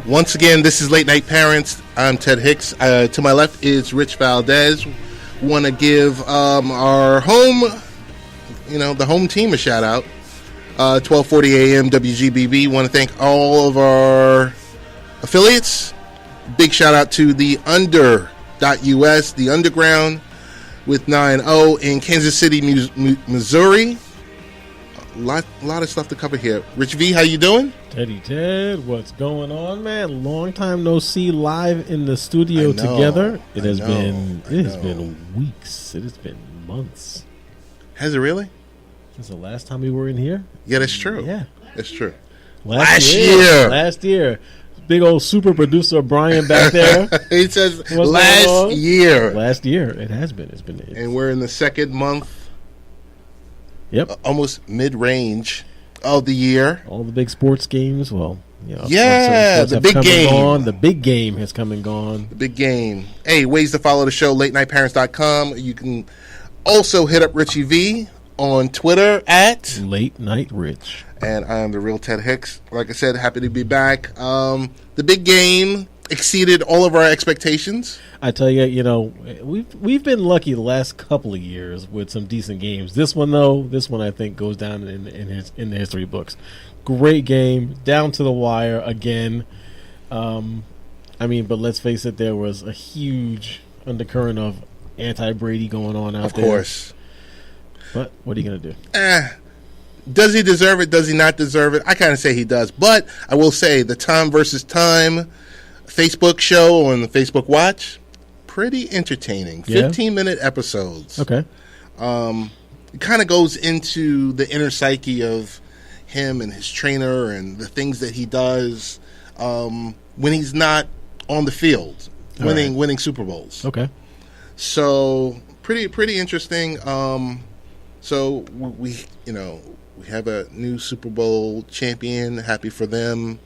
Once again, this is Late Night Parents. I'm Ted Hicks. To my left is Rich Valdez. Want to give our home, the home team a shout out. 12:40 a.m. WGBB. Want to thank all of our affiliates. Big shout out to the Under.US, the Underground, with 9-0 in Kansas City, Missouri. A lot of stuff to cover here. Rich V, how you doing? Teddy Ted, what's going on, man? Long time no see live in the studio together. It has been weeks. It has been months. Has it really? Since the last time we were in here? Yeah, that's true. Yeah. That's true. Last year. Big old super producer Brian back there. He says last year. Last year. It has been. And we're in the second month. Yep. Almost mid-range of the year. All the big sports games. Well, the big game. The big game has come and gone. The big game. Hey, ways to follow the show, latenightparents.com. You can also hit up Richie V on Twitter at Late Night Rich. And I'm the real Ted Hicks. Like I said, happy to be back. The big game exceeded all of our expectations. I tell you, we've been lucky the last couple of years with some decent games. This one I think goes down in the history books. Great game, down to the wire again. But let's face it, there was a huge undercurrent of anti-Brady going on out there. Of course. But what are you going to do? Does he deserve it? Does he not deserve it? I kind of say he does. But I will say the Time versus Time Facebook show on the Facebook Watch, pretty entertaining. 15-minute episodes. Okay. It kind of goes into the inner psyche of him and his trainer and the things that he does when he's not on the field, winning Super Bowls. Okay. So pretty interesting. So we have a new Super Bowl champion. Happy for them.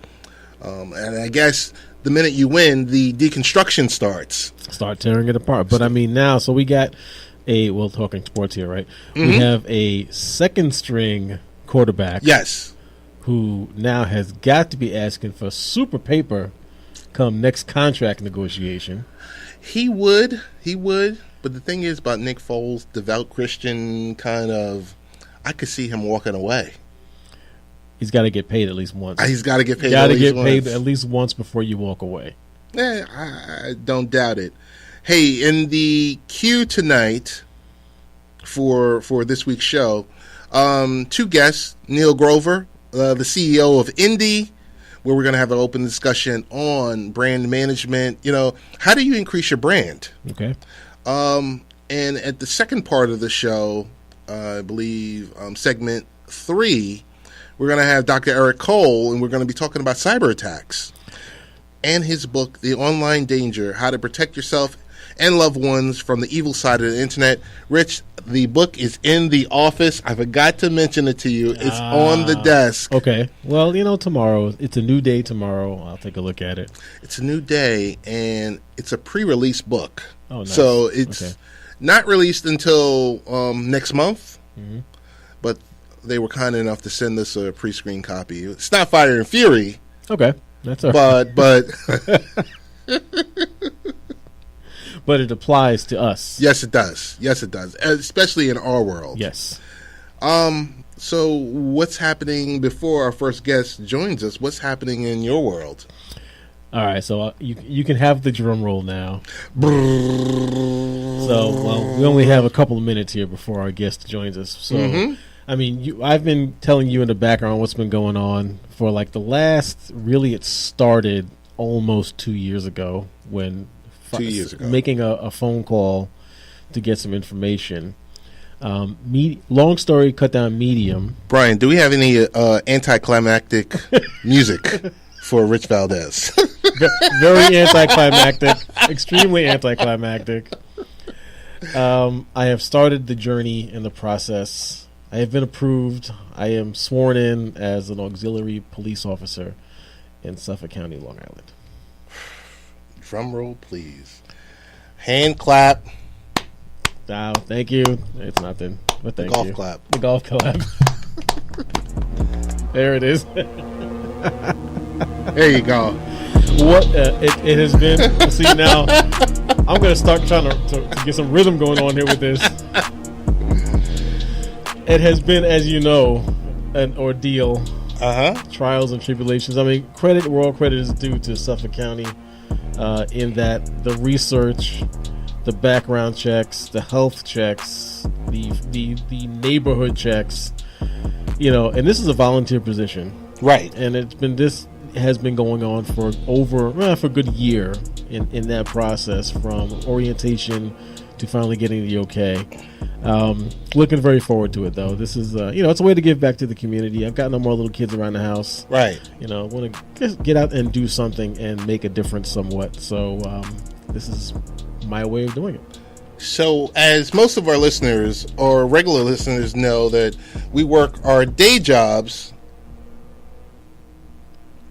And I guess the minute you win, the deconstruction starts. Start tearing it apart. But now, so we got we're talking sports here, right? Mm-hmm. We have a second string quarterback. Yes. Who now has got to be asking for super paper come next contract negotiation. He would. But the thing is about Nick Foles, devout Christian kind of, I could see him walking away. He's got to get paid at least once. He's got to get paid. Paid at least once before you walk away. I don't doubt it. Hey, in the queue tonight for this week's show, two guests: Neil Grover, the CEO of Indy, where we're going to have an open discussion on brand management. How do you increase your brand? Okay. And at the second part of the show, I believe segment 3. We're going to have Dr. Eric Cole, and we're going to be talking about cyber attacks and his book, The Online Danger, How to Protect Yourself and Loved Ones from the Evil Side of the Internet. Rich, the book is in the office. I forgot to mention it to you. It's on the desk. Okay. Well, tomorrow, it's a new day tomorrow. I'll take a look at it. It's a new day, and it's a pre-release book. Oh, nice. So it's not released until next month, but they were kind enough to send us a pre-screen copy. It's not Fire and Fury. Okay, that's all right. But but it applies to us. Yes, it does. Especially in our world. Yes. So what's happening before our first guest joins us? What's happening in your world? All right, so you can have the drum roll now. So, we only have a couple of minutes here before our guest joins us. So, I've been telling you in the background what's been going on for like the last. Really, it started almost 2 years ago when 2 years ago making a phone call to get some information. Long story cut down medium. Brian, do we have any anticlimactic music for Rich Valdez? Very anticlimactic, extremely anticlimactic. I have started the journey in the process. I have been approved. I am sworn in as an auxiliary police officer in Suffolk County, Long Island. Drum roll, please. Hand clap. Wow, thank you. It's nothing, but thank you. The golf clap. The golf clap. There it is. There you go. What it has been. See, now I'm going to start trying to get some rhythm going on here with this. It has been, as you know, an ordeal. Trials and tribulations. I mean, where all credit is due to Suffolk County, in that the research, the background checks, the health checks, the neighborhood checks, and this is a volunteer position, right? And this has been going on for a good year in that process, from orientation to finally getting the okay. Looking very forward to it, though. This is, it's a way to give back to the community. I've got no more little kids around the house. Right. Want to just get out and do something and make a difference somewhat. So this is my way of doing it. So, as most of our listeners or regular listeners know, that we work our day jobs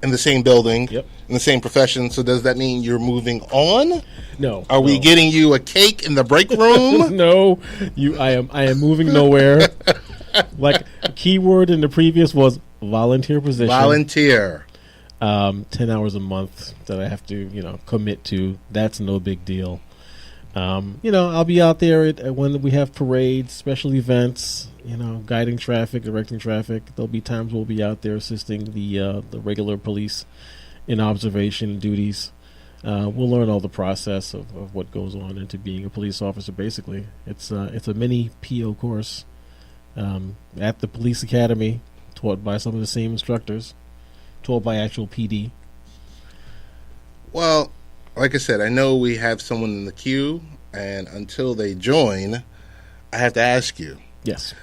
in the same building, yep, in the same profession. So does that mean you're moving on? No. Are we getting you a cake in the break room? No. I am moving nowhere. Like, a key word in the previous was volunteer position. Volunteer. 10 hours a month that I have to, commit to. That's no big deal. I'll be out there when we have parades, special events, guiding traffic, directing traffic. There'll be times we'll be out there assisting the regular police in observation duties. We'll learn all the process of what goes on into being a police officer. Basically, it's a mini PO course at the police academy, taught by some of the same instructors, taught by actual PD. Well, like I said, I know we have someone in the queue, and until they join, I have to ask you. Yes.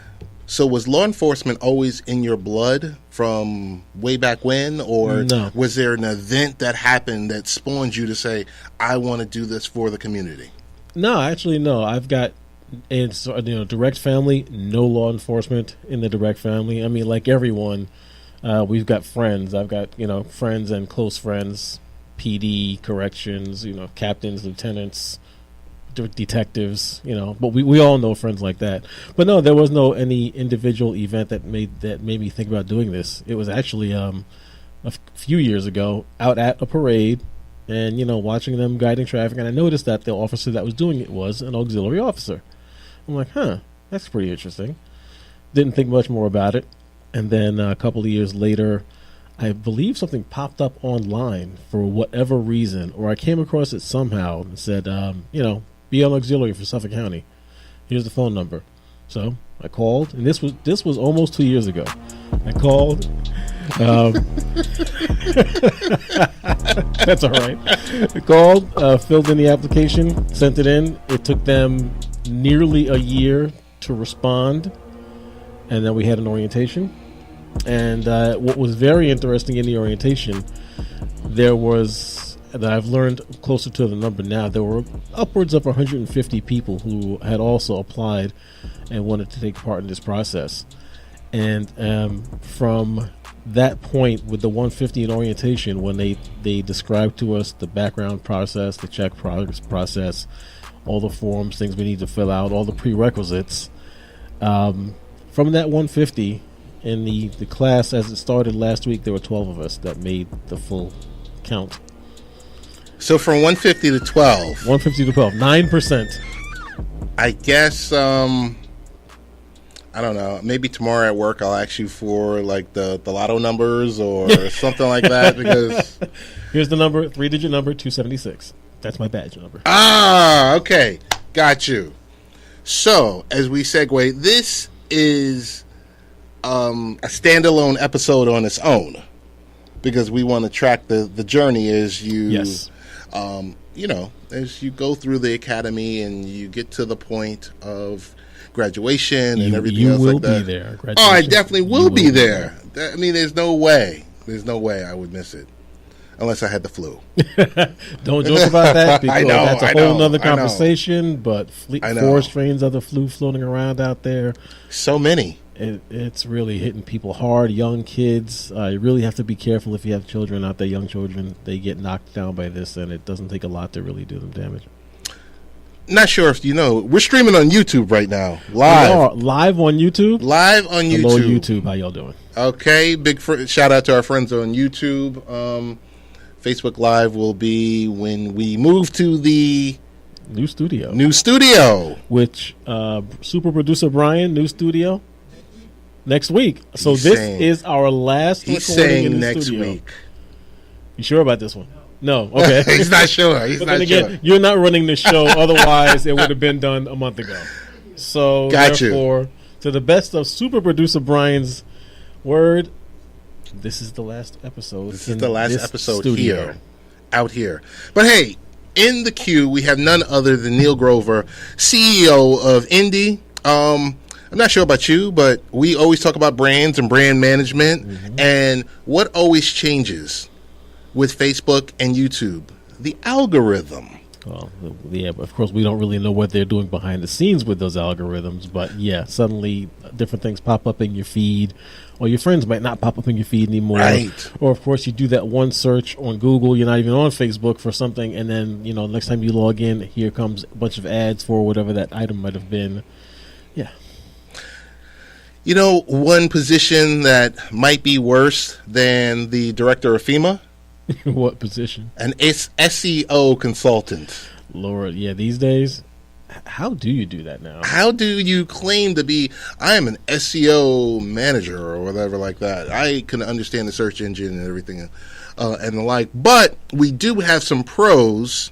So was law enforcement always in your blood from way back when, or no, was there an event that happened that spawned you to say, I want to do this for the community? No, actually, no. I've got, direct family, no law enforcement in the direct family. I mean, like everyone, we've got friends. I've got, friends and close friends, PD, corrections, captains, lieutenants, detectives, but we all know friends like that. But no, there was no any individual event that made me think about doing this. It was actually a few years ago, out at a parade, and watching them guiding traffic, and I noticed that the officer that was doing it was an auxiliary officer. I'm like, that's pretty interesting. Didn't think much more about it, and then a couple of years later, I believe something popped up online for whatever reason, or I came across it somehow and said, be on auxiliary for Suffolk County. Here's the phone number. So I called, and this was almost 2 years ago. I called. That's all right. I called, filled in the application, sent it in. It took them nearly a year to respond, and then we had an orientation. And what was very interesting in the orientation, there was, and I've learned closer to the number now, there were upwards of 150 people who had also applied and wanted to take part in this process. And from that point, with the 150 in orientation, when they described to us the background process, the check process, all the forms, things we need to fill out, all the prerequisites, from that 150, in the class as it started last week, there were 12 of us that made the full count. So from 150 to 12. 150 to 12. 9%. I guess, I don't know, maybe tomorrow at work I'll ask you for like the lotto numbers or something like that, because... Here's the number, 3-digit number, 276. That's my badge number. Ah, okay. Got you. So, as we segue, this is... a standalone episode on its own, because we want to track the journey as you, yes, as you go through the academy and you get to the point of graduation and everything else like that. You will be there. Oh, I definitely will be there. I mean, there's no way I would miss it unless I had the flu. Don't joke about that, because that's a whole other conversation. But 4 strains of the flu floating around out there. So many. It's really hitting people hard. Young kids, you really have to be careful if you have children out there. Young children, they get knocked down by this, and it doesn't take a lot to really do them damage. Not sure if you know, we're streaming on YouTube right now, live. Live on YouTube. Live on YouTube. Hello, YouTube. How y'all doing? Okay, big shout out to our friends on YouTube. Facebook Live will be when we move to the New studio. Which super producer Brian, new studio next week. So this is our last recording in the next studio. Week. You sure about this one? No. Okay. He's not sure. Sure. You're not running the show. Otherwise, it would have been done a month ago. So therefore, to the best of super producer Brian's word, this is the last episode. This is the last episode here, out here. But hey, in the queue, we have none other than Neil Grover, CEO of Indie. I'm not sure about you, but we always talk about brands and brand management. Mm-hmm. And what always changes with Facebook and YouTube? The algorithm. Well, yeah, of course, we don't really know what they're doing behind the scenes with those algorithms. But yeah, suddenly different things pop up in your feed, or your friends might not pop up in your feed anymore. Right. Or, of course, you do that one search on Google. You're not even on Facebook for something. And then, next time you log in, here comes a bunch of ads for whatever that item might have been. Yeah. One position that might be worse than the director of FEMA? What position? An SEO consultant. Lord, yeah, these days, how do you do that now? How do you claim to be, I am an SEO manager or whatever like that? I can understand the search engine and everything and the like, but we do have some pros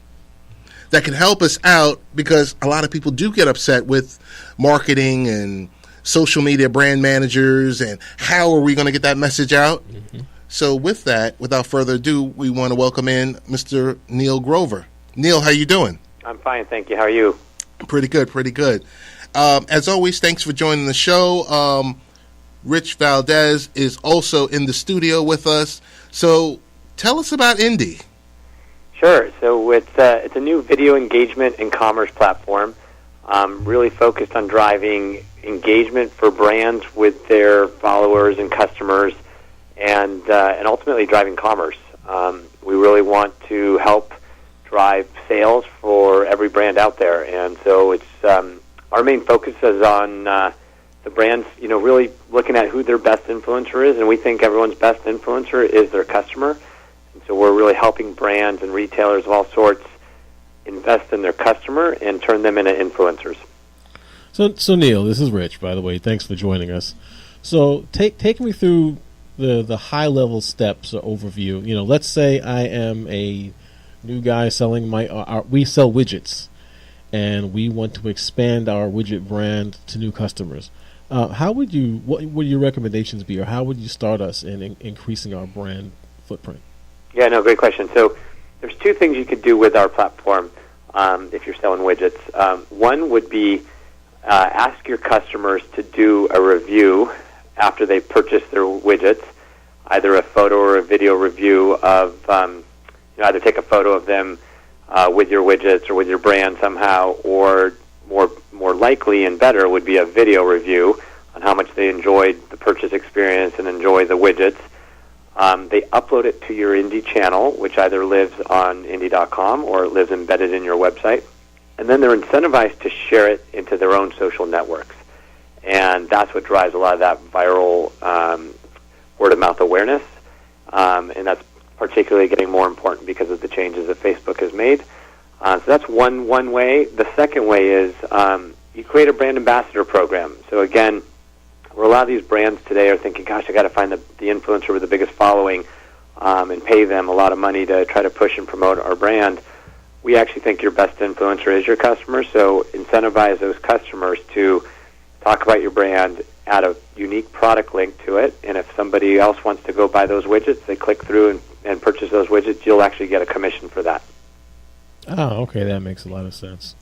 that can help us out, because a lot of people do get upset with marketing and social media brand managers and how are we going to get that message out? Mm-hmm. So with that, without further ado, we want to welcome in Mr. Neil Grover. Neil, how you doing? I'm fine, thank you. How are you? Pretty good. As always, thanks for joining the show. Rich Valdez is also in the studio with us. So tell us about Indie. Sure. So it's a new video engagement and commerce platform, really focused on driving engagement for brands with their followers and customers, and ultimately driving commerce. We really want to help drive sales for every brand out there, and so it's our main focus is on the brands, really looking at who their best influencer is, and we think everyone's best influencer is their customer. And so we're really helping brands and retailers of all sorts invest in their customer and turn them into influencers. So Neil, this is Rich, by the way. Thanks for joining us. So take me through the high level steps or overview. Let's say I am a new guy selling we sell widgets, and we want to expand our widget brand to new customers. What would your recommendations be, or how would you start us in increasing our brand footprint? Yeah, no, great question. So there's two things you could do with our platform if you're selling widgets. One would be ask your customers to do a review after they purchase their widgets, either a photo or a video review of, either take a photo of them with your widgets or with your brand somehow, or more likely and better would be a video review on how much they enjoyed the purchase experience and enjoy the widgets. They upload it to your Indie channel, which either lives on Indie.com or it lives embedded in your website. And then they're incentivized to share it into their own social networks. And that's what drives a lot of that viral word-of-mouth awareness. And that's particularly getting more important because of the changes that Facebook has made. So that's one way. The second way is you create a brand ambassador program. So again, where a lot of these brands today are thinking, gosh, I got to find the influencer with the biggest following and pay them a lot of money to try to push and promote our brand. We actually think your best influencer is your customer, so incentivize those customers to talk about your brand, add a unique product link to it, and if somebody else wants to go buy those widgets, they click through and purchase those widgets, you'll actually get a commission for that. Oh, okay, that makes a lot of sense.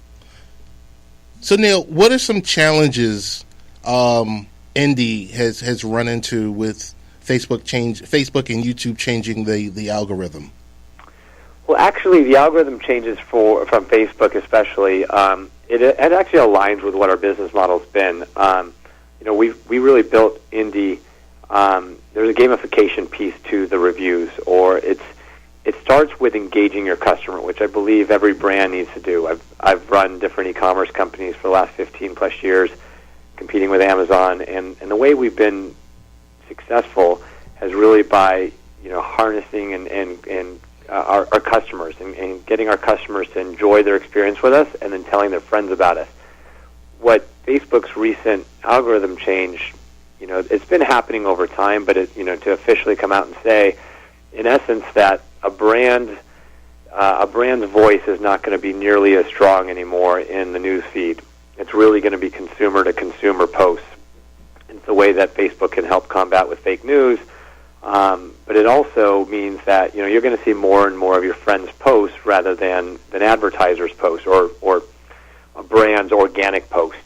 So, Neil, what are some challenges Indie has run into with Facebook and YouTube changing the algorithm? Well, actually, the algorithm changes from Facebook, especially. It actually aligns with what our business model's been. We really built Indie. There's a gamification piece to the reviews, or it starts with engaging your customer, which I believe every brand needs to do. I've run different e-commerce companies for the last 15 plus years, competing with Amazon, and the way we've been successful has really by harnessing and our customers and getting our customers to enjoy their experience with us and then telling their friends about us. What Facebook's recent algorithm change, it's been happening over time, but to officially come out and say, in essence, that a brand's voice is not going to be nearly as strong anymore in the news feed. It's really going to be consumer-to-consumer posts. It's the way that Facebook can help combat with fake news, but it also means that you're going to see more and more of your friends' posts rather than advertisers' posts or a brand's organic post.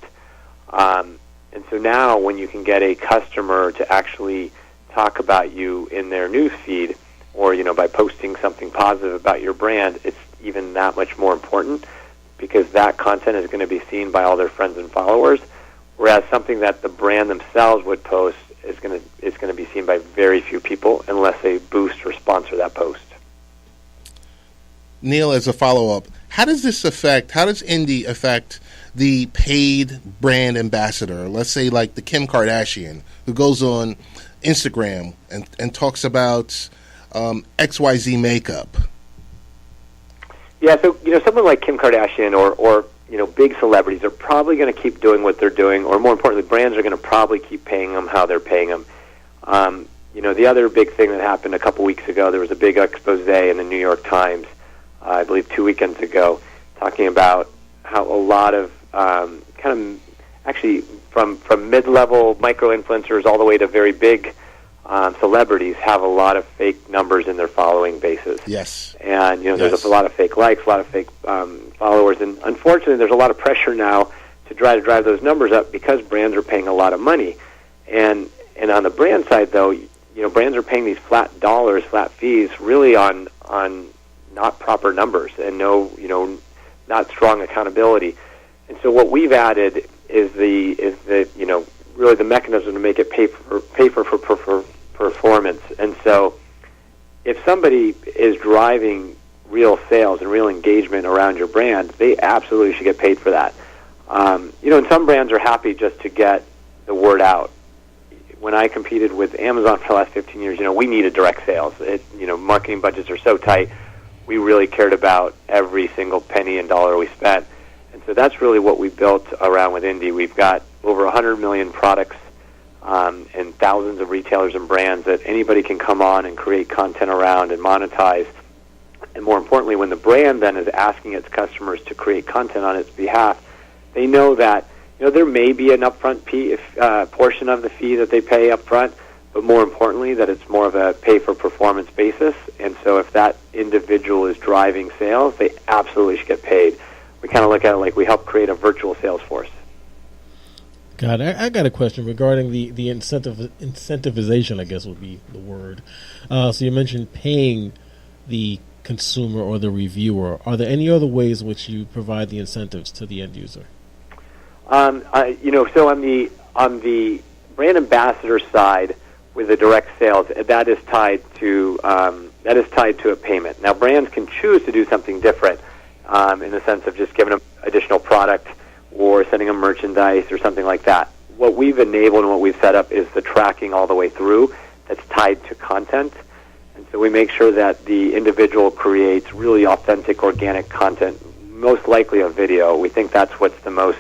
And so now when you can get a customer to actually talk about you in their news feed or by posting something positive about your brand, it's even that much more important because that content is going to be seen by all their friends and followers, whereas something that the brand themselves would post is going to be seen by very few people unless they boost or sponsor that post. Neil, as a follow-up, how does Indie affect the paid brand ambassador? Let's say like the Kim Kardashian, who goes on Instagram and talks about XYZ makeup. Yeah, so someone like Kim Kardashian or big celebrities are probably going to keep doing what they're doing, or more importantly, brands are going to probably keep paying them how they're paying them. The other big thing that happened a couple weeks ago, there was a big expose in the New York Times, I believe 2 weekends ago, talking about how a lot of actually from mid-level micro-influencers all the way to very big celebrities have a lot of fake numbers in their following bases. Yes. And, there's a lot of fake likes, a lot of fake followers. And unfortunately, there's a lot of pressure now to try to drive those numbers up because brands are paying a lot of money. And on the brand side, though, brands are paying these flat dollars, flat fees, really on not proper numbers and not strong accountability. And so what we've added is the really the mechanism to make it pay for performance. And so if somebody is driving real sales and real engagement around your brand, they absolutely should get paid for that. And some brands are happy just to get the word out. When I competed with Amazon for the last 15 years, we needed direct sales. Marketing budgets are so tight. We really cared about every single penny and dollar we spent. And so that's really what we built around with Indie. We've got over 100 million products and thousands of retailers and brands that anybody can come on and create content around and monetize. And more importantly, when the brand then is asking its customers to create content on its behalf, they know that there may be an upfront portion of the fee that they pay upfront, but more importantly, that it's more of a pay-for-performance basis. And so if that individual is driving sales, they absolutely should get paid. We kind of look at it like we help create a virtual sales force. God, I got a question regarding the incentivization, I guess would be the word. So you mentioned paying the consumer or the reviewer. Are there any other ways in which you provide the incentives to the end user? So on the brand ambassador side with the direct sales, that is tied to a payment. Now, brands can choose to do something different in the sense of just giving them additional product or sending them merchandise or something like that. What we've enabled and what we've set up is the tracking all the way through that's tied to content. And so we make sure that the individual creates really authentic, organic content, most likely a video. We think that's what's the most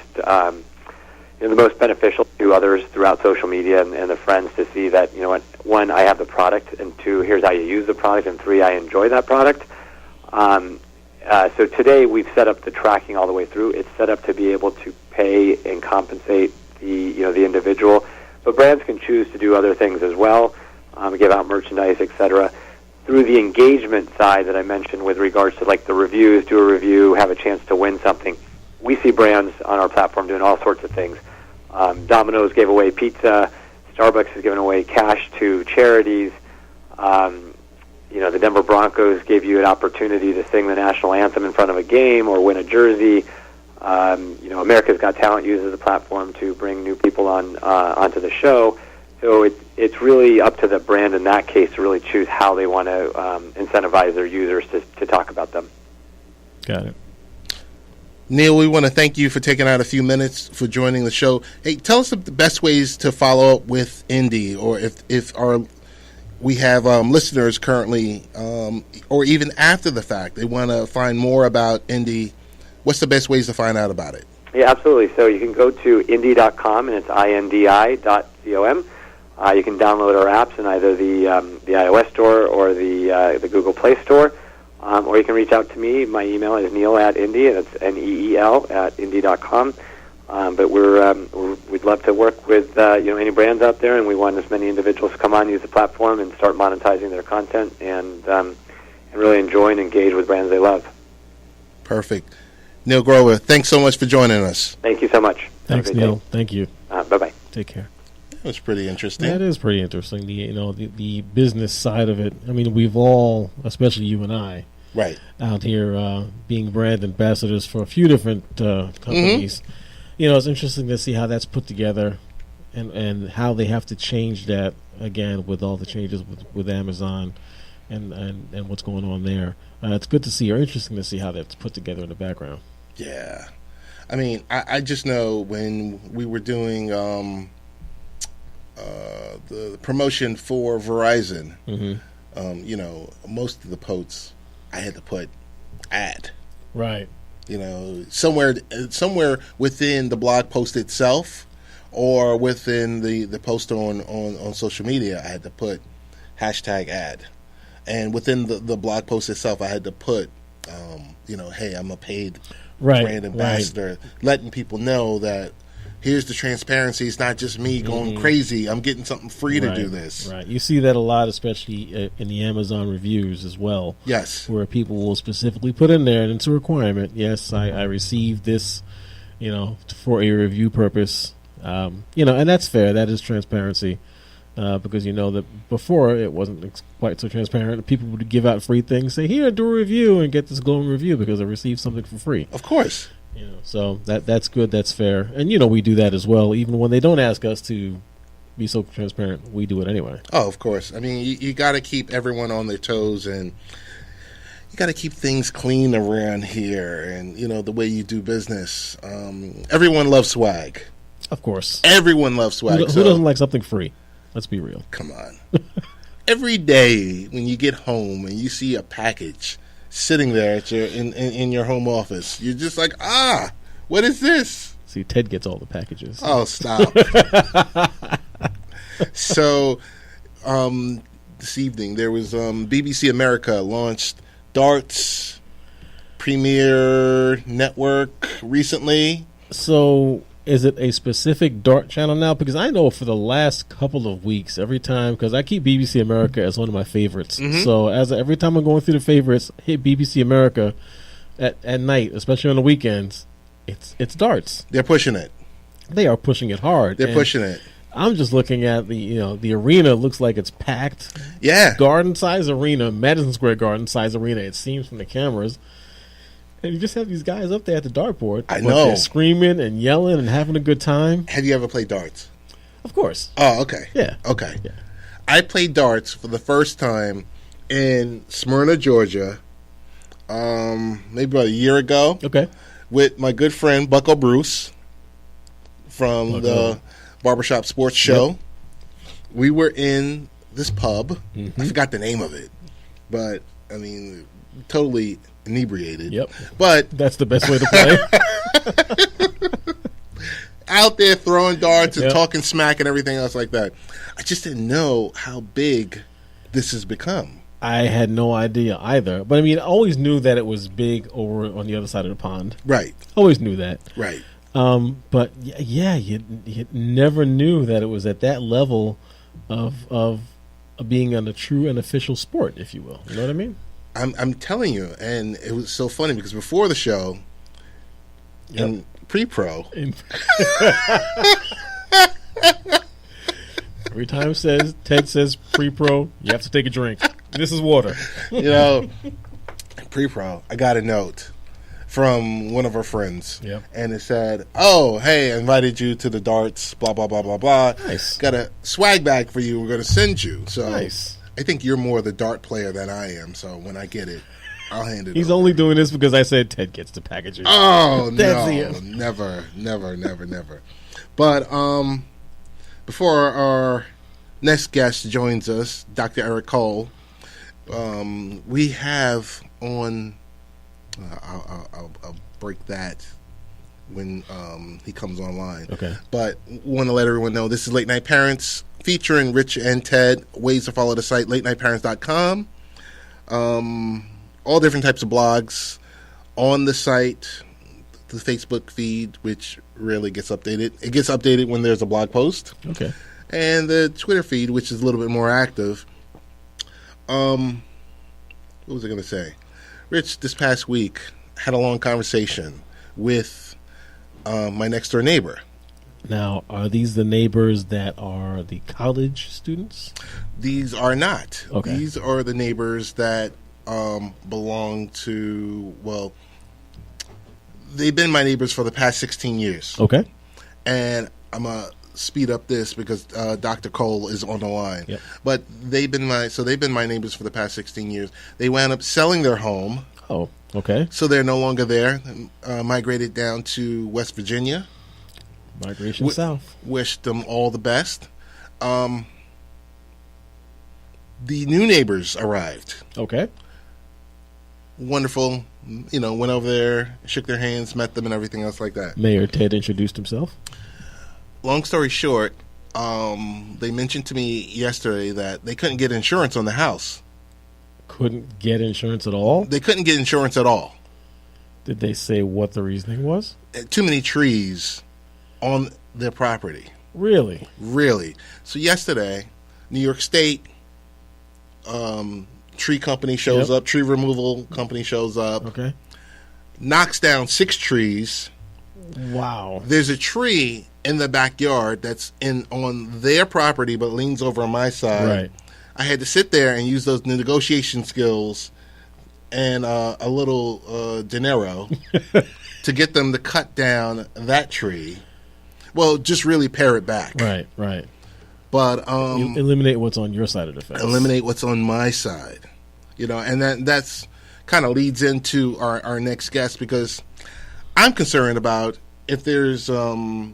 beneficial to others throughout social media and the friends to see that, one, I have the product, and two, here's how you use the product, and three, I enjoy that product. So today we've set up the tracking all the way through. It's set up to be able to pay and compensate the individual, but brands can choose to do other things as well, give out merchandise, etc. Through the engagement side that I mentioned with regards to like the reviews, do a review, have a chance to win something. We see brands on our platform doing all sorts of things. Domino's gave away pizza. Starbucks has given away cash to charities. The Denver Broncos gave you an opportunity to sing the national anthem in front of a game or win a jersey. America's Got Talent uses the platform to bring new people onto the show. So it's really up to the brand in that case to really choose how they want to incentivize their users to talk about them. Got it. Neil, we want to thank you for taking out a few minutes for joining the show. Hey, tell us the best ways to follow up with Indie, or if we have listeners currently or even after the fact, they want to find more about Indy, what's the best ways to find out about it? Yeah, absolutely. So you can go to Indy.com, and it's INDI.com. You can download our apps in either the iOS store or the Google Play Store, or you can reach out to me. My email is neil@indy, and it's NEEL@indy.com. But we'd love to work with any brands out there, and we want as many individuals to come on, use the platform, and start monetizing their content, and really enjoy and engage with brands they love. Perfect. Neil Grover, thanks so much for joining us. Thank you so much. Thanks, Neil. Thank you. Bye-bye. Take care. That was pretty interesting. That is pretty interesting. The business side of it. I mean, we've all, especially you and I, right, out here being brand ambassadors for a few different companies. Mm-hmm. It's interesting to see how that's put together, and how they have to change that again with all the changes with Amazon, and what's going on there. It's good to see, or interesting to see how that's put together in the background. Yeah, I mean, I just know when we were doing the promotion for Verizon, mm-hmm. Most of the posts I had to put ad. Right. Somewhere within the blog post itself, or within the post on social media, I had to put hashtag ad. And within the blog post itself, I had to put, hey, I'm a paid brand ambassador, letting people know that here's the transparency. It's not just me going crazy. I'm getting something free to do this. Right. You see that a lot, especially in the Amazon reviews as well. Yes. Where people will specifically put in there, and it's a requirement. Yes, I received this, for a review purpose. And that's fair. That is transparency. Because that before it wasn't quite so transparent. People would give out free things, say, here, do a review, and get this glowing review because I received something for free. Of course. So that's good, that's fair. And, we do that as well. Even when they don't ask us to be so transparent, we do it anyway. Oh, of course. I mean, you got to keep everyone on their toes, and you got to keep things clean around here, and, the way you do business. Everyone loves swag. Of course. Everyone loves swag. Who doesn't like something free? Let's be real. Come on. Every day when you get home and you see a package sitting there at in your home office, you're just like, what is this? See, Ted gets all the packages. Oh, stop. So, this evening there was BBC America launched Darts Premier Network recently. So, is it a specific Dart channel now? Because I know for the last couple of weeks, every time, because I keep BBC America as one of my favorites. Mm-hmm. So every time I'm going through the favorites, hit BBC America at night, especially on the weekends, it's darts. They're pushing it. They are pushing it hard. They're pushing it. I'm just looking at the arena looks like it's packed. Yeah. Garden size arena, Madison Square Garden size arena, it seems from the cameras. And you just have these guys up there at the dartboard. I know. They're screaming and yelling and having a good time. Have you ever played darts? Of course. Oh, okay. Yeah. Okay. Yeah. I played darts for the first time in Smyrna, Georgia, maybe about a year ago. Okay. With my good friend Bucko Bruce from the Barbershop Sports Show. Yep. We were in this pub. Mm-hmm. I forgot the name of it. But, I mean, totally inebriated. Yep. But that's the best way to play. Out there throwing darts and talking smack and everything else like that. I just didn't know how big this has become. I had no idea either. But I mean, I always knew that it was big over on the other side of the pond. Right. Always knew that. Right. But yeah, you never knew that it was at that level of being a true and official sport, if you will. You know what I mean? I'm telling you, and it was so funny because before the show, in pre-pro, every time Ted says pre-pro, you have to take a drink. This is water. Pre-pro, I got a note from one of our friends, yep. And it said, "Oh, hey, I invited you to the darts, blah blah blah blah blah. Nice. Got a swag bag for you. We're going to send you." So nice. I think you're more the dart player than I am. So when I get it, I'll hand it. He's over. only doing this because I said Ted gets the packages. Oh no, never. But before our next guest joins us, Dr. Eric Cole, We have on. I'll break that when he comes online. Okay. But want to let everyone know this is Late Night Parents featuring Rich and Ted. Ways to follow the site, latenightparents.com. All different types of blogs on the site. The Facebook feed, which rarely gets updated. It gets updated when there's a blog post. Okay. And the Twitter feed, which is a little bit more active. What was I going to say? Rich, this past week, had a long conversation with my next door neighbor. Now, are these the neighbors that are the college students? These are not. Okay. These are the neighbors that belong to, well, they've been my neighbors for the past 16 years. Okay. And I'm going to speed up this because Dr. Cole is on the line. Yep. But they've been my neighbors for the past 16 years. They wound up selling their home. Oh, okay. So they're no longer there. Migrated down to West Virginia. Migration south. Wish them all the best. The new neighbors arrived. Okay. Wonderful. Went over there, shook their hands, met them, and everything else like that. Mayor Ted introduced himself. Long story short, they mentioned to me yesterday that they couldn't get insurance on the house. Couldn't get insurance at all? They couldn't get insurance at all. Did they say what the reasoning was? Too many trees on their property. Really? Really. So yesterday, New York State tree company shows up, tree removal company shows up, Okay. knocks down 6 trees. Wow. There's a tree in the backyard that's on their property but leans over on my side. Right. I had to sit there and use those negotiation skills and a little dinero to get them to cut down that tree. Well, just really pare it back. Right, right. But eliminate what's on your side of the fence. eliminate what's on my side. And that's kind of leads into our next guest, because I'm concerned about if there's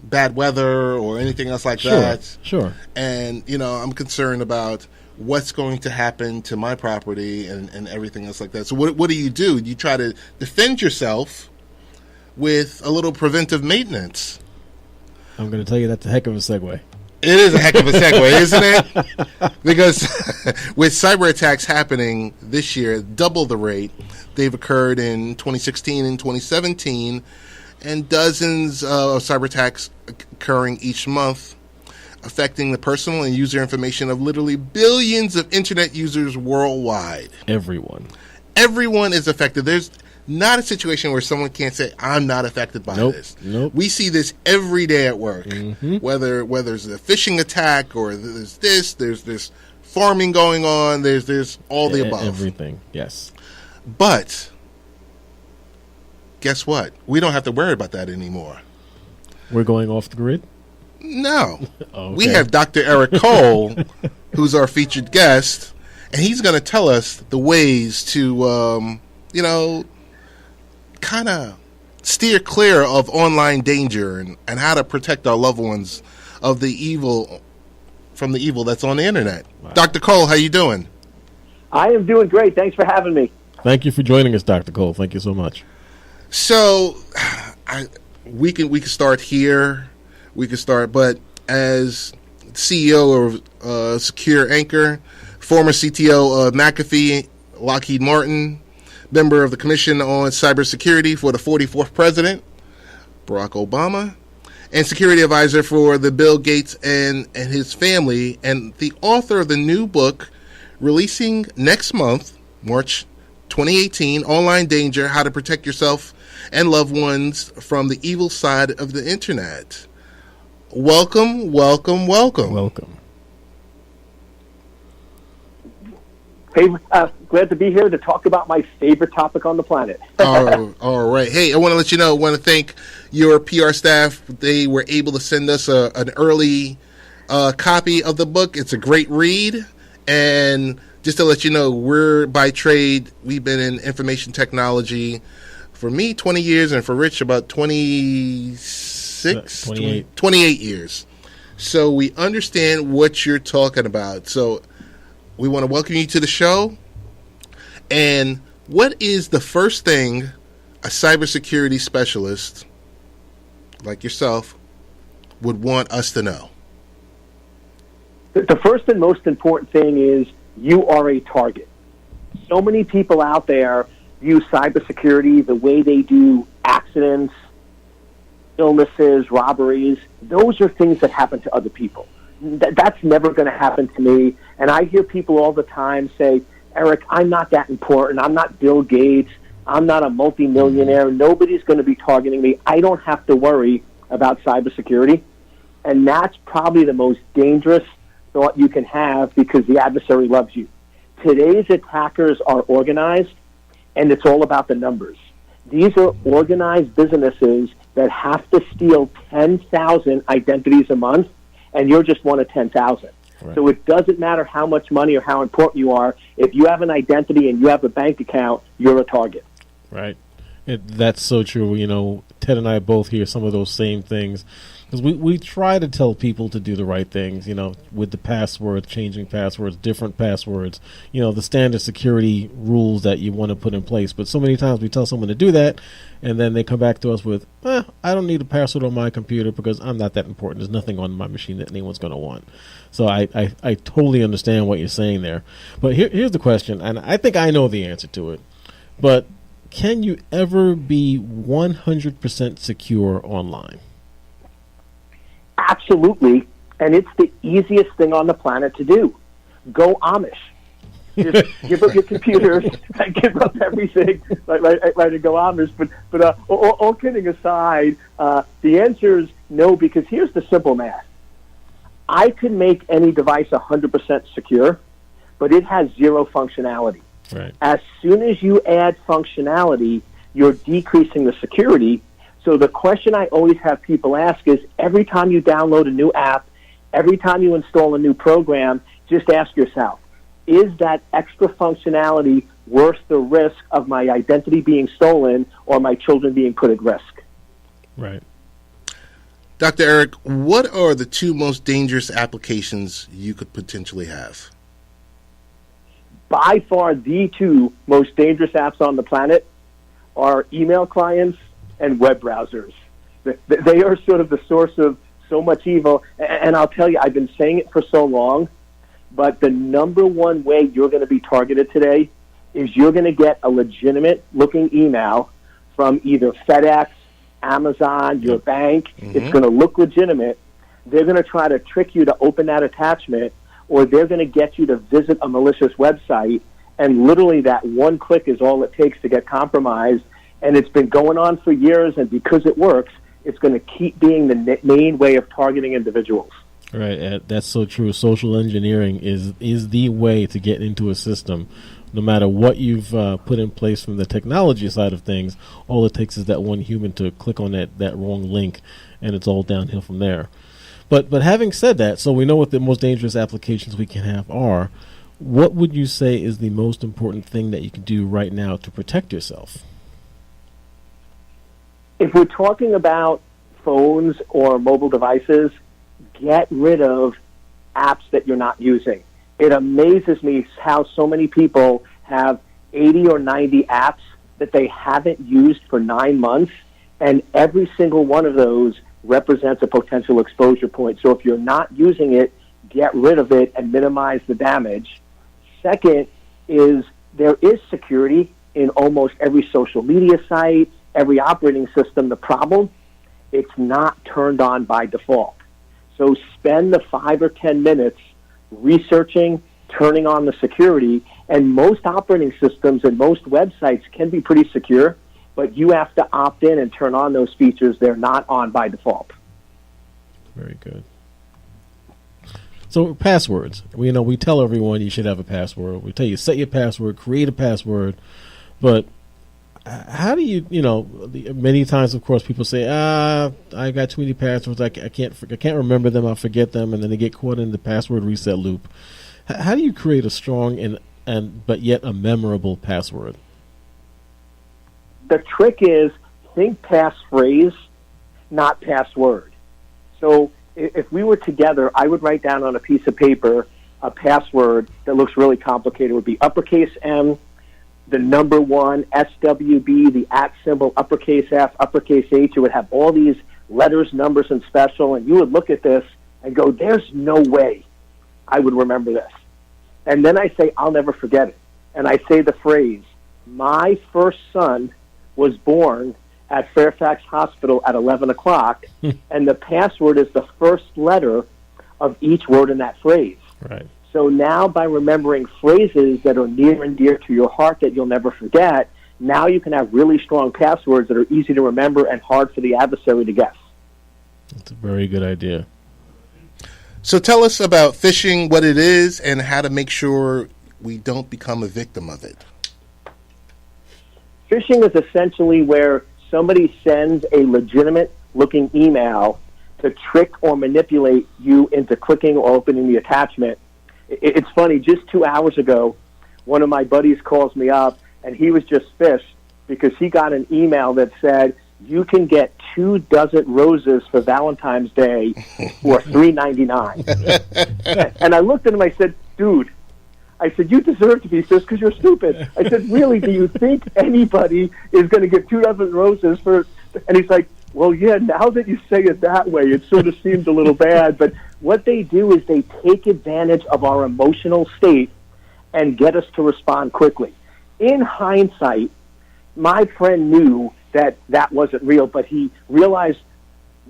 bad weather or anything else like that. Sure. And, I'm concerned about what's going to happen to my property and everything else like that. So what do? You try to defend yourself with a little preventive maintenance. I'm going to tell you that's a heck of a segue. It is a heck of a segue, isn't it? Because with cyber attacks happening this year, double the rate. They've occurred in 2016 and 2017, and dozens of cyber attacks occurring each month, affecting the personal and user information of literally billions of internet users worldwide. Everyone is affected. There's not a situation where someone can't say, I'm not affected by this. Nope. We see this every day at work. Mm-hmm. Whether it's a phishing attack or there's farming going on, there's all the above. Everything, yes. But guess what? We don't have to worry about that anymore. We're going off the grid? No. Okay. We have Dr. Eric Cole, who's our featured guest, and he's going to tell us the ways to, kind of steer clear of online danger and how to protect our loved ones of the evil that's on the internet. Wow. Dr. Cole, how you doing? I am doing great. Thanks for having me. Thank you for joining us, Dr. Cole. Thank you so much. So, we can start here. But as CEO of Secure Anchor, former CTO of McAfee, Lockheed Martin, member of the Commission on Cybersecurity for the 44th President, Barack Obama, and security advisor for the Bill Gates and his family, and the author of the new book releasing next month, March 2018, Online Danger, How to Protect Yourself and Loved Ones from the Evil Side of the Internet. Welcome. Glad to be here to talk about my favorite topic on the planet. All right. Hey, I want to let you know, I want to thank your PR staff. They were able to send us an early copy of the book. It's a great read. And just to let you know, we're by trade, we've been in information technology for me 20 years, and for Rich about 28 years. So we understand what you're talking about. So we want to welcome you to the show. And what is the first thing a cybersecurity specialist like yourself would want us to know? The first and most important thing is you are a target. So many people out there view cybersecurity the way they do accidents, illnesses, robberies. Those are things that happen to other people. That's never going to happen to me. And I hear people all the time say, Eric, I'm not that important. I'm not Bill Gates. I'm not a multimillionaire. Nobody's going to be targeting me. I don't have to worry about cybersecurity. And that's probably the most dangerous thought you can have, because the adversary loves you. Today's attackers are organized, and it's all about the numbers. These are organized businesses that have to steal 10,000 identities a month, and you're just one of 10,000. Right. So it doesn't matter how much money or how important you are. If you have an identity and you have a bank account, you're a target. Right. That's so true. You know, Ted and I both hear some of those same things. Because we try to tell people to do the right things, you know, with the passwords, changing passwords, different passwords, you know, the standard security rules that you want to put in place. But so many times we tell someone to do that, and then they come back to us with, I don't need a password on my computer because I'm not that important. There's nothing on my machine that anyone's going to want. So I totally understand what you're saying there. But here's the question, and I think I know the answer to it. But can you ever be 100% secure online? Absolutely, and it's the easiest thing on the planet to do. Go Amish. Just give up your computers and give up everything, right, and go Amish. But all kidding aside, the answer is no, because here's the simple math. I can make any device 100% secure, but it has zero functionality. Right. As soon as you add functionality, you're decreasing the security. So the question I always have people ask is, every time you download a new app, every time you install a new program, just ask yourself, is that extra functionality worth the risk of my identity being stolen or my children being put at risk? Right. Dr. Eric, what are the two most dangerous applications you could potentially have? By far, the two most dangerous apps on the planet are email clients and web browsers. They are sort of the source of so much evil. And I'll tell you, I've been saying it for so long, but the number one way you're going to be targeted today is you're going to get a legitimate-looking email from either FedEx, Amazon, your bank. Mm-hmm. It's going to look legitimate. They're going to try to trick you to open that attachment, or they're going to get you to visit a malicious website, and literally that one click is all it takes to get compromised. And it's been going on for years, and because it works, it's going to keep being the main way of targeting individuals. Right, that's so true. Social engineering is the way to get into a system. No matter what you've put in place from the technology side of things, all it takes is that one human to click on that wrong link, and it's all downhill from there. But having said that, so we know what the most dangerous applications we can have are. What would you say is the most important thing that you can do right now to protect yourself? If we're talking about phones or mobile devices, get rid of apps that you're not using. It amazes me how so many people have 80 or 90 apps that they haven't used for 9 months, and every single one of those represents a potential exposure point. So if you're not using it, get rid of it and minimize the damage. Second is there is security in almost every social media site, every operating system. The problem, it's not turned on by default. So spend the 5 or 10 minutes researching, turning on the security, and most operating systems and most websites can be pretty secure, but you have to opt in and turn on those features. They're not on by default. Very good. So passwords, we tell everyone you should have a password. We tell you set your password, create a password, but how do you many times, of course, people say, I got too many passwords, I can't remember them, I'll forget them, and then they get caught in the password reset loop. How do you create a strong and but yet a memorable password? The trick is think passphrase, not password. So if we were together, I would write down on a piece of paper a password that looks really complicated. It would be uppercase M, the number one, SWB, the at symbol, uppercase F, uppercase H. It would have all these letters, numbers, and special, and you would look at this and go, there's no way I would remember this. And then I say, I'll never forget it. And I say the phrase, my first son was born at Fairfax Hospital at 11 o'clock, and the password is the first letter of each word in that phrase. Right. So now by remembering phrases that are near and dear to your heart that you'll never forget, now you can have really strong passwords that are easy to remember and hard for the adversary to guess. That's a very good idea. So tell us about phishing, what it is, and how to make sure we don't become a victim of it. Phishing is essentially where somebody sends a legitimate-looking email to trick or manipulate you into clicking or opening the attachment. It's funny, just 2 hours ago, one of my buddies calls me up, and he was just phished because he got an email that said, you can get 2 dozen roses for Valentine's Day for $3.99. And I looked at him, I said, dude, I said, you deserve to be pissed because you're stupid. I said, really, do you think anybody is going to get 2 dozen roses for... And he's like, well, yeah, now that you say it that way, it sort of seems a little bad. But what they do is they take advantage of our emotional state and get us to respond quickly. In hindsight, my friend knew that that wasn't real, but he realized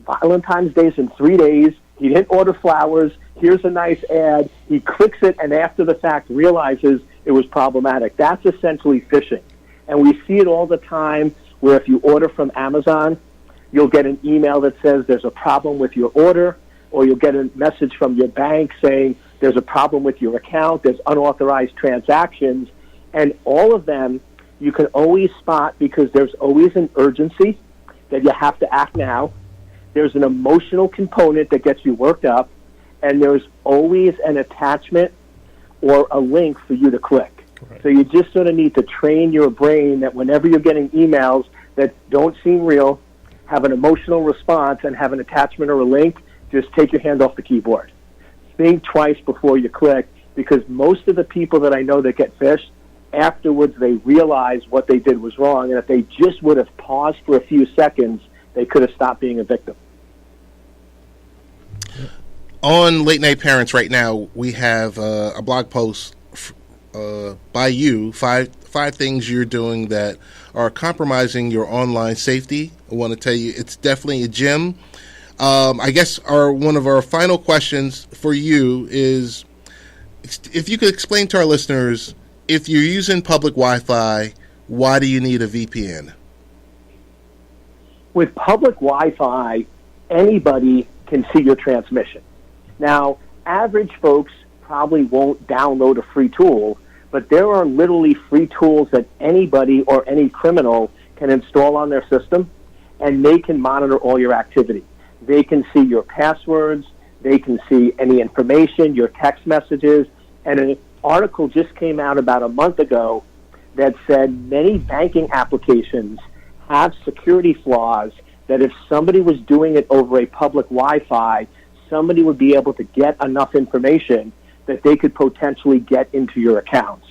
Valentine's Day is in 3 days. He didn't order flowers. Here's a nice ad. He clicks it, and after the fact realizes it was problematic. That's essentially phishing. And we see it all the time where if you order from Amazon, you'll get an email that says there's a problem with your order, or you'll get a message from your bank saying there's a problem with your account, there's unauthorized transactions, and all of them you can always spot because there's always an urgency that you have to act now. There's an emotional component that gets you worked up, and there's always an attachment or a link for you to click. Right. So you just sort of need to train your brain that whenever you're getting emails that don't seem real, have an emotional response, and have an attachment or a link, just take your hand off the keyboard. Think twice before you click, because most of the people that I know that get phished, afterwards they realize what they did was wrong, and if they just would have paused for a few seconds, they could have stopped being a victim. On Late Night Parents right now, we have a blog post by you, five things you're doing that are compromising your online safety. I want to tell you, it's definitely a gem. I guess one of our final questions for you is, if you could explain to our listeners, if you're using public Wi-Fi, why do you need a VPN? With public Wi-Fi, anybody can see your transmission. Now, average folks probably won't download a free tool, but there are literally free tools that anybody or any criminal can install on their system, and they can monitor all your activity. They can see your passwords, they can see any information, your text messages, and an article just came out about a month ago that said many banking applications have security flaws that if somebody was doing it over a public Wi-Fi, somebody would be able to get enough information that they could potentially get into your accounts.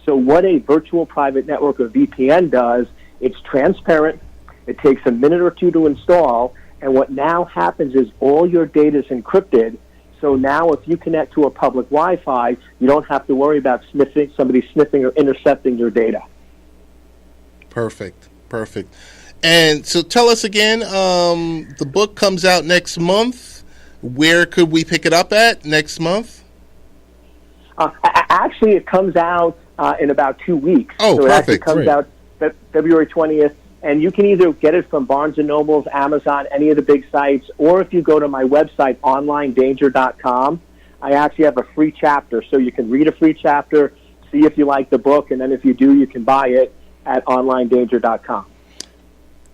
So what a virtual private network or VPN does, it's transparent, it takes a minute or two to install, and what now happens is all your data is encrypted. So now if you connect to a public Wi-Fi, you don't have to worry about somebody sniffing or intercepting your data. Perfect. And so tell us again, the book comes out next month. Where could we pick it up at next month? Actually, it comes out in about 2 weeks. Oh, so perfect. It actually comes out February 20th. And you can either get it from Barnes & Noble, Amazon, any of the big sites, or if you go to my website, onlinedanger.com, I actually have a free chapter. So you can read a free chapter, see if you like the book, and then if you do, you can buy it at onlinedanger.com.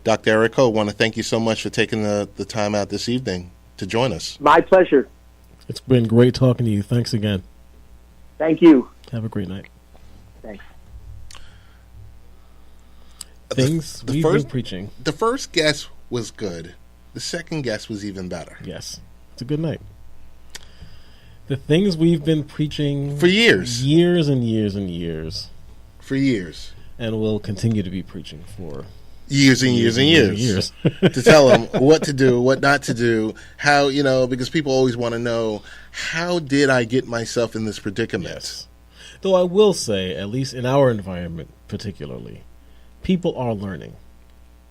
Dr. Eric Ho, I want to thank you so much for taking the time out this evening to join us. My pleasure. It's been great talking to you. Thanks again. Thank you. Have a great night. Thanks. Things we've been preaching. The first guest was good. The second guest was even better. Yes. It's a good night. The things we've been preaching for years. Years and years and years. For years. and will continue to be preaching for years and years and years to tell them what to do, what not to do, how, because people always want to know, how did I get myself in this predicament? Yes. Though I will say, at least in our environment particularly, people are learning.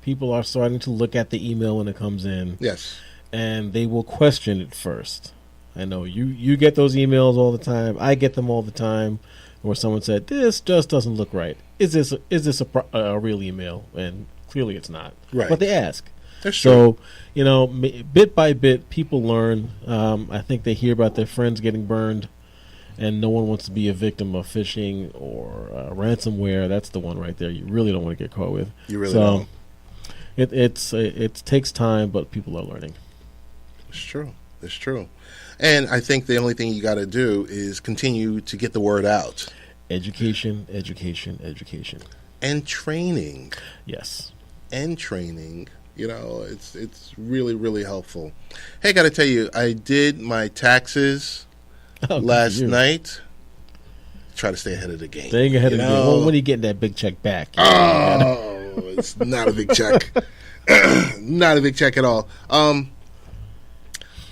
People are starting to look at the email when it comes in. Yes. And they will question it first. I know you get those emails all the time. I get them all the time where someone said, this just doesn't look right. Is this a real email? And clearly it's not. Right. But they ask. That's true. So, bit by bit, people learn. I think they hear about their friends getting burned, and no one wants to be a victim of phishing or ransomware. That's the one right there you really don't want to get caught with. You really don't. It takes time, but people are learning. It's true. It's true. And I think the only thing you got to do is continue to get the word out. Education, education, education. And training. Yes. And training. It's really, really helpful. Hey, I got to tell you, I did my taxes last night. Try to stay ahead of the game. Staying ahead of the game. Well, when are you getting that big check back? It's not a big check. Not a big check at all.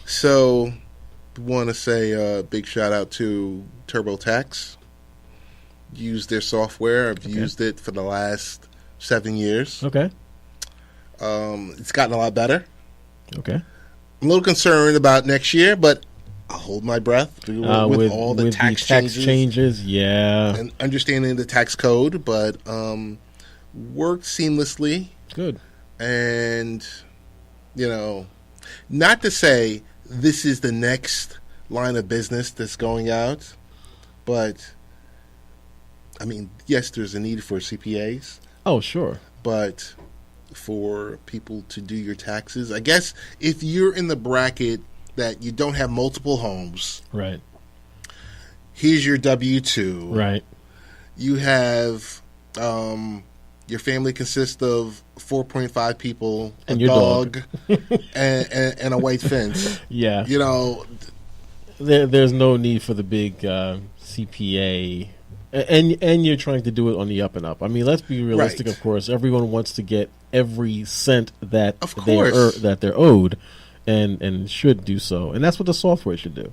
So, want to say a big shout out to TurboTax. Use their software. I've used it for the last 7 years. Okay. It's gotten a lot better. Okay. I'm a little concerned about next year, but I'll hold my breath with all the tax changes. Yeah. And understanding the tax code, but worked seamlessly. Good. And, not to say this is the next line of business that's going out, but, yes, there's a need for CPAs. Oh, sure. But for people to do your taxes, I guess if you're in the bracket that you don't have multiple homes. Right. Here's your W-2. Right. You have your family consists of 4.5 people, and a your dog, and a white fence. Yeah. There's no need for the big CPA. And you're trying to do it on the up and up. Let's be realistic, right. Of course. Everyone wants to get every cent that they're owed. And should do so. And that's what the software should do.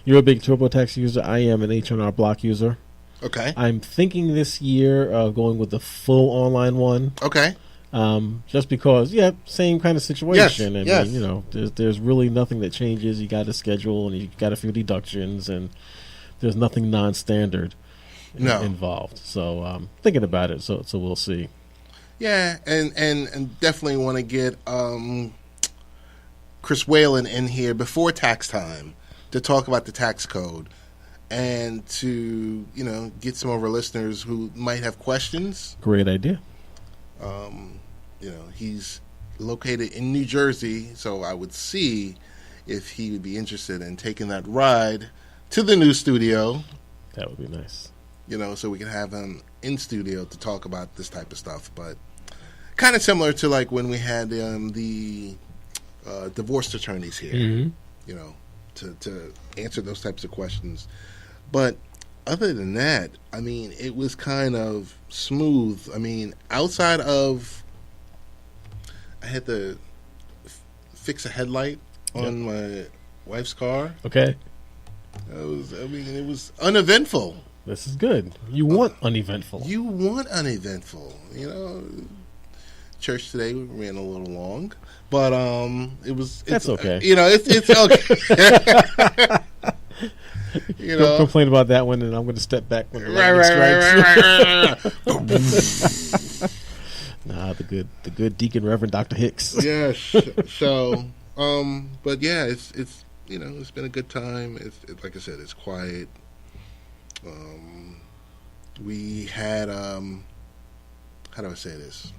You're a big TurboTax user. I am an H&R Block user. Okay. I'm thinking this year of going with the full online one. Okay. Just because, same kind of situation. Yes. There's really nothing that changes. You got to schedule and you got a few deductions, and there's nothing non-standard involved. So thinking about it. So we'll see. Yeah, and definitely want to get Chris Whalen in here before tax time to talk about the tax code and to, get some of our listeners who might have questions. Great idea. He's located in New Jersey, so I would see if he would be interested in taking that ride to the new studio. That would be nice. So we can have him in studio to talk about this type of stuff. But kind of similar to like when we had the divorced attorneys here, mm-hmm. To answer those types of questions. But other than that, it was kind of smooth. Outside of, I had to fix a headlight on my wife's car. Okay. It was uneventful. This is good. You want uneventful. You want uneventful. Church today ran a little long, but that's okay. It's okay. Don't complain about that one, and I'm going to step back when the lightning strikes. Nah, the good Deacon Reverend Dr. Hicks. Yes. So, but yeah, it's it's been a good time. It's like I said, it's quiet. We had how do I say this?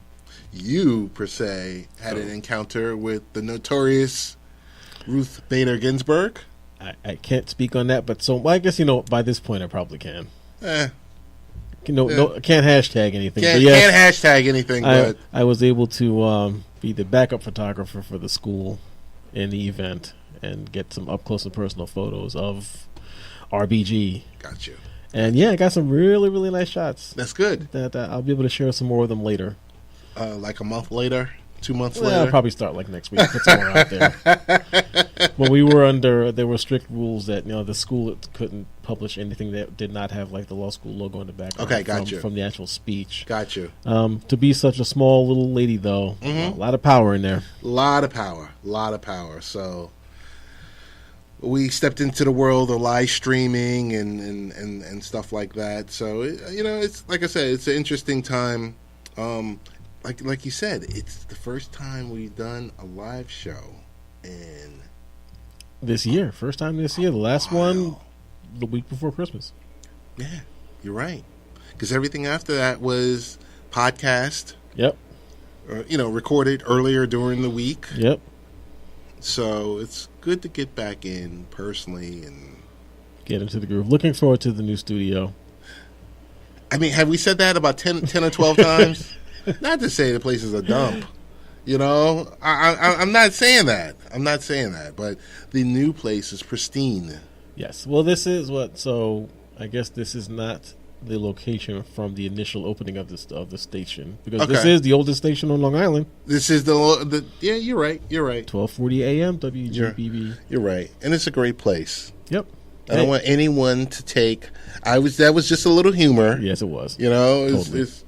You per se had an encounter with the notorious Ruth Bader Ginsburg. I can't speak on that, but I guess by this point I probably can. No, can't hashtag anything. Can't hashtag anything. But I was able to be the backup photographer for the school in the event and get some up close and personal photos of RBG. Got you. And yeah, I got some really, really nice shots. That's good. That I'll be able to share some more of them later. Like a month later, 2 months Well, later. I'll probably start like next week. Put some more out there. But we were there were strict rules that the school couldn't publish anything that did not have like the law school logo in the background. Okay, got you. From the actual speech. Got you. To be such a small little lady, though, a lot of power in there. A lot of power. So we stepped into the world of live streaming and stuff like that. So it's like I said, it's an interesting time. Like you said, it's the first time we've done a live show in this year. First time this year. The last one, the week before Christmas. Yeah, you're right. Because everything after that was podcast. Yep. Recorded earlier during the week. Yep. So it's good to get back in personally and get into the groove. Looking forward to the new studio. I mean, have we said that about 10 or 12 times? Not to say the place is a dump. I'm not saying that. But the new place is pristine. Yes. Well, this is so I guess this is not the location from the initial opening of the station, because this is the oldest station on Long Island. This is the yeah. You're right. 12:40 a.m. WGBB. You're right, and it's a great place. Yep. I don't want anyone to take. That was just a little humor. Yes, it was. Totally. It's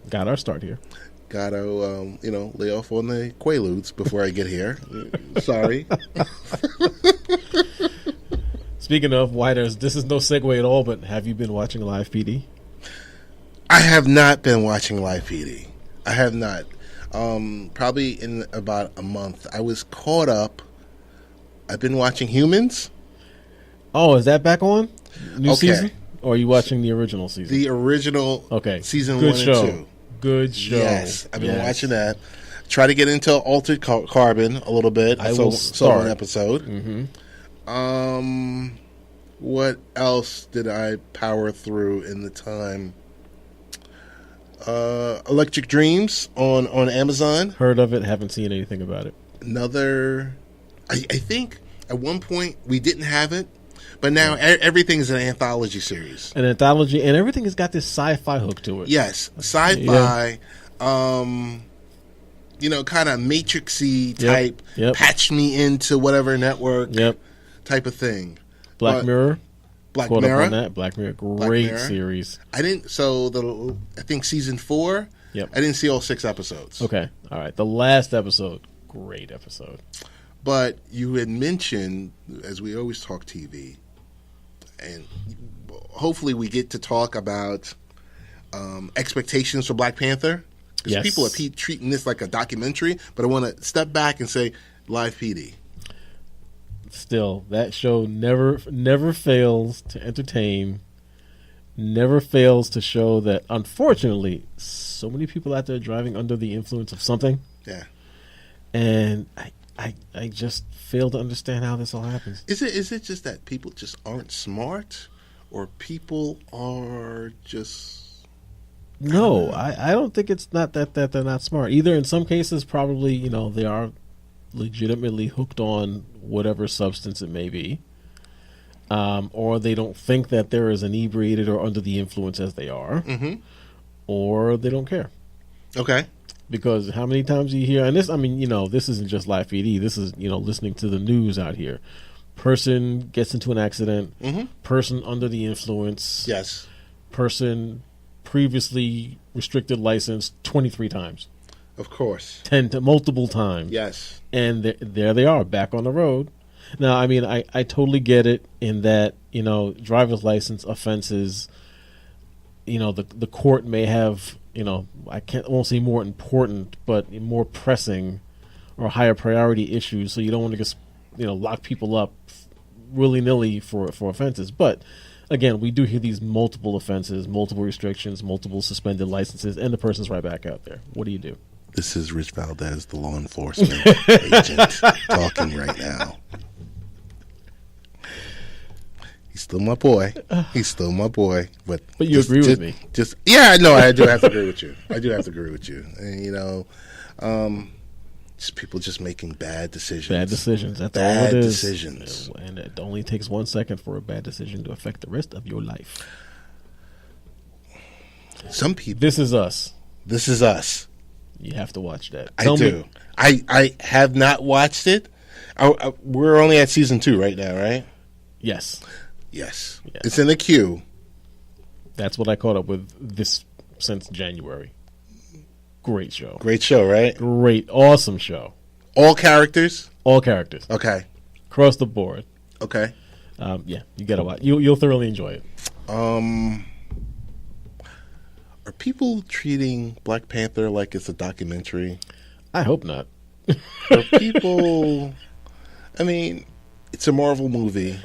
got our start here. Got to lay off on the Quaaludes before I get here. Sorry. Speaking of, this is no segue at all, but have you been watching Live PD? I have not been watching Live PD. I have not. Probably in about a month. I was caught up. I've been watching Humans. Oh, is that back on? New season? Or are you watching the original season? The original season 1 and 2. Good show. Yes, I've been watching that. Try to get into Altered Carbon a little bit. I will saw an episode. Mm-hmm. What else did I power through in the time? Electric Dreams on Amazon. Heard of it, haven't seen anything about it. Another, I think at one point we didn't have it, but now everything is an anthology series. An anthology, and everything has got this sci-fi hook to it. Yes, sci-fi, kind of Matrix-y type, patch me into whatever network type of thing. Black Mirror. Black Mirror. On that. Black Mirror, great series. I didn't. So I think season 4. Yep. I didn't see all 6 episodes. Okay, all right. The last episode, great episode. But you had mentioned, as we always talk TV, and hopefully we get to talk about expectations for Black Panther. Because people are treating this like a documentary, but I want to step back and say Live PD. Still, that show never fails to entertain, never fails to show that, unfortunately, so many people out there driving under the influence of something. Yeah. And I just fail to understand how this all happens. Is it just that people just aren't smart, or people are just... No, I don't think it's not that they're not smart. Either in some cases, probably, they are legitimately hooked on whatever substance it may be, or they don't think that they're as inebriated or under the influence as they are, or they don't care. Okay. Because how many times you hear, and this, this isn't just Live PD, this is, listening to the news out here. Person gets into an accident, person under the influence, person previously restricted license 23 times. Of course. Multiple times. Yes. And there they are, back on the road. Now, I totally get it in that, driver's license offenses, the court may have, I won't say more important, but more pressing or higher priority issues. So you don't want to just, lock people up willy-nilly for offenses. But again, we do hear these multiple offenses, multiple restrictions, multiple suspended licenses, and the person's right back out there. What do you do? This is Rich Valdez, the law enforcement agent, talking right now. He's still my boy. But you agree with me. I do have to agree with you. And, Just people just making bad decisions. Bad decisions. That's all Bad it is. decisions. And it only takes 1 second for a bad decision to affect the rest of your life. Some people. This Is Us. This Is Us. You have to watch that. I do. I have not watched it. We're only at season 2 right now, right? Yes. Yes. Yeah. It's in the queue. That's what I caught up with this since January. Great show. Great show, right? Great. Awesome show. All characters? All characters. Okay. Across the board. Okay. Yeah, you gotta watch. You'll thoroughly enjoy it. Are people treating Black Panther like it's a documentary? I hope not. Are people... I mean, it's a Marvel movie.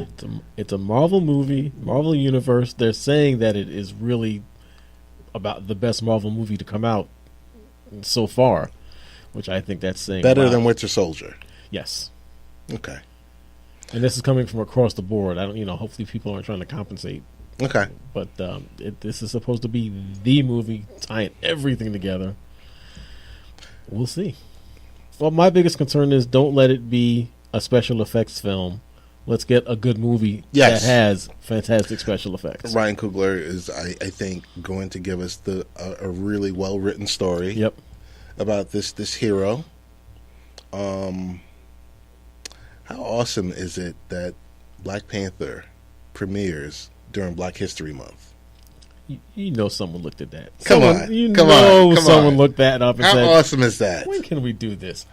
It's a Marvel movie, Marvel Universe. They're saying that it is really about the best Marvel movie to come out so far, which I think that's saying Better than Winter Soldier. Yes. Okay. And this is coming from across the board. I don't, hopefully people aren't trying to compensate. Okay. But this is supposed to be the movie tying everything together. We'll see. Well, my biggest concern is don't let it be a special effects film. Let's get a good movie that has fantastic special effects. Ryan Coogler is, I think, going to give us a really well written story. Yep. About this hero. How awesome is it that Black Panther premieres during Black History Month? You know someone looked at that. Come on. Someone looked that up and How said, awesome is that? when can we do this?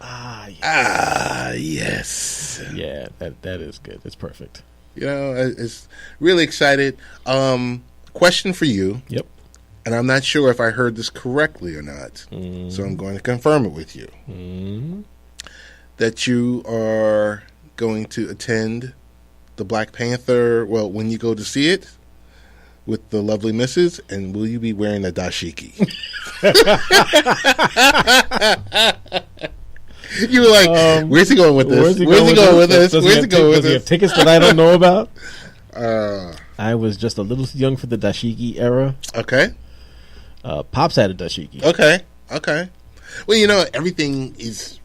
Yes. Yeah, that is good. It's perfect. It's really excited. Question for you. Yep. And I'm not sure if I heard this correctly or not, so I'm going to confirm it with you. That you are going to attend the Black Panther, when you go to see it, with the lovely missus, and will you be wearing a dashiki? You were like, where's he going with this? Where's he going with this? Does he have tickets that I don't know about? I was just a little too young for the dashiki era. Okay. Pops had a dashiki. Okay. Well, everything is...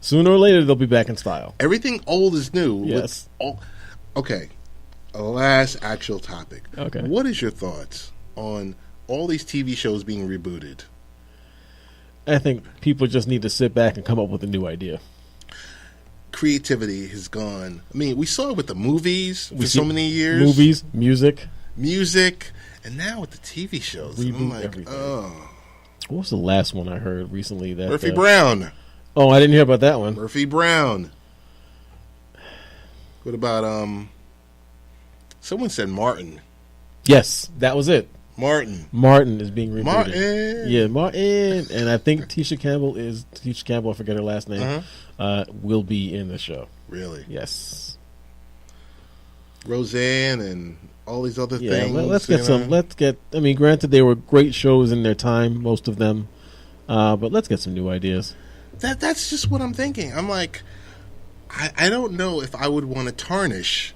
Sooner or later, they'll be back in style. Everything old is new. Yes. Okay. Last actual topic. Okay. What is your thoughts on all these TV shows being rebooted? I think people just need to sit back and come up with a new idea. Creativity has gone. I mean, we saw it with the movies for so many years. Movies, music, and now with the TV shows. Reboot I'm like, everything. oh. What was the last one I heard recently? That Murphy Brown. Oh, I didn't hear about that one. Murphy Brown. What about someone said Martin. Yes, that was it. Martin is being rebooted. Martin. Yeah, Martin. And I think Tisha Campbell, I forget her last name, will be in the show. Really? Yes. Roseanne and all these other things. Well, granted they were great shows in their time, most of them. But let's get some new ideas. That's just what I'm thinking. I'm like, I don't know if I would want to tarnish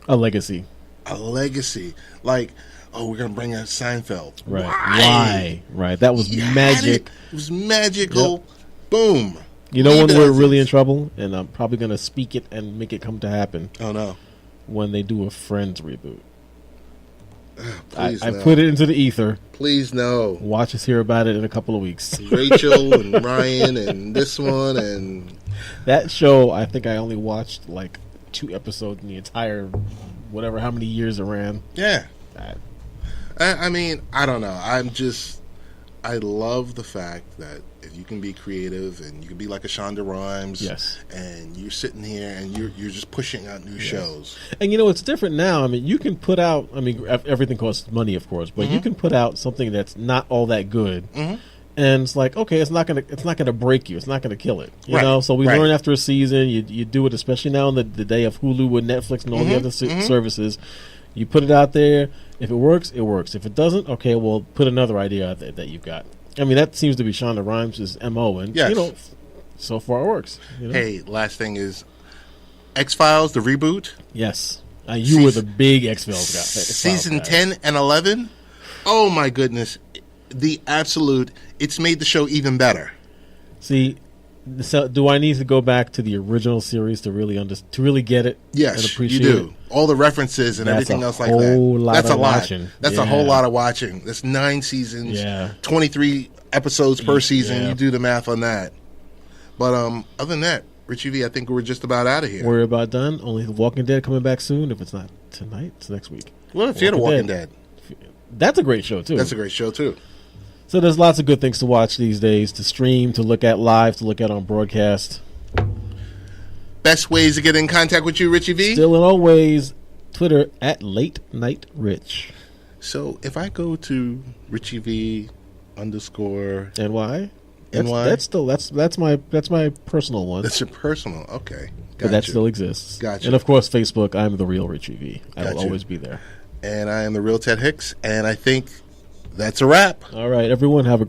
a legacy. Like, we're going to bring out Seinfeld. Right. Why? Right. That was magic. It was magical. Yep. Boom. You know when we're really in trouble? And I'm probably going to speak it and make it come to happen. Oh, no. When they do a Friends reboot. Please I put it into the ether. Please no. Watch us hear about it in a couple of weeks. Rachel and Ryan and this one and... That show, I think I only watched like 2 episodes in the entire how many years it ran. Yeah. I mean, I don't know. I love the fact that if you can be creative and you can be like a Shonda Rhimes, yes, and you're sitting here and you're just pushing out new shows. And it's different now. I mean, you can put out. I mean, everything costs money, of course, but you can put out something that's not all that good, and it's like, okay, it's not gonna break you. It's not gonna kill it. You know. So we learn after a season. You do it, especially now in the day of Hulu and Netflix and all the other services. You put it out there. If it works, it works. If it doesn't, okay, well, put another idea out there that you've got. I mean, that seems to be Shonda Rhimes' MO, and so far it works. Hey, last thing is X-Files, the reboot. Yes, you were the big X-Files guy. Season 10 and 11. Oh my goodness, it's made the show even better. See, So, do I need to go back to the original series to really to really get it? Yes, and appreciate you do. It? All the references and That's everything a else like whole that. lot That's a of lot. watching. That's a whole lot of watching. That's 9 seasons. Yeah. 23 episodes per season. Yeah. You do the math on that. But other than that, Richie V, I think we're just about out of here. We're about done. Only The Walking Dead coming back soon. If it's not tonight, it's next week. Well, Fear the Walking Dead. That's a great show too. That's a great show too. So there's lots of good things to watch these days, to stream, to look at live, to look at on broadcast. Best ways to get in contact with you, Richie V? Still and always, Twitter at Late Night Rich. So if I go to Richie V _ NY? NY? That's my personal one. That's your personal. Okay. But that still exists. Gotcha. And of course, Facebook, I'm the real Richie V. I will Gotcha. always be there. And I am the real Ted Hicks, and I think that's a wrap. All right, everyone, have a